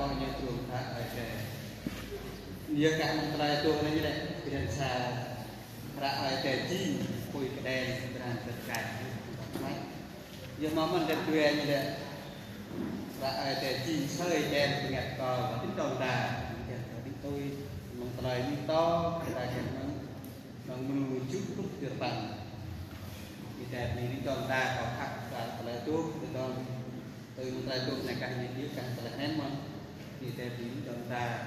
bao nhiêu trường thả ở trẻ nhiều cả một trai tôi này như này biển xa ra ở trẻ chi cùi cái đèn làm tất cả giờ mà mình đẹp tuyệt như vậy ra ở trẻ chi sơi đèn từ ngặt cò và tính đầu đà tính tôi một trai như to là nó mưu chút lúc tuyệt bằng thì đẹp này đi cho ta có khắc và là tốt từ một trai tốt này càng nhiều càng là ném mà thì đẹp này cho ta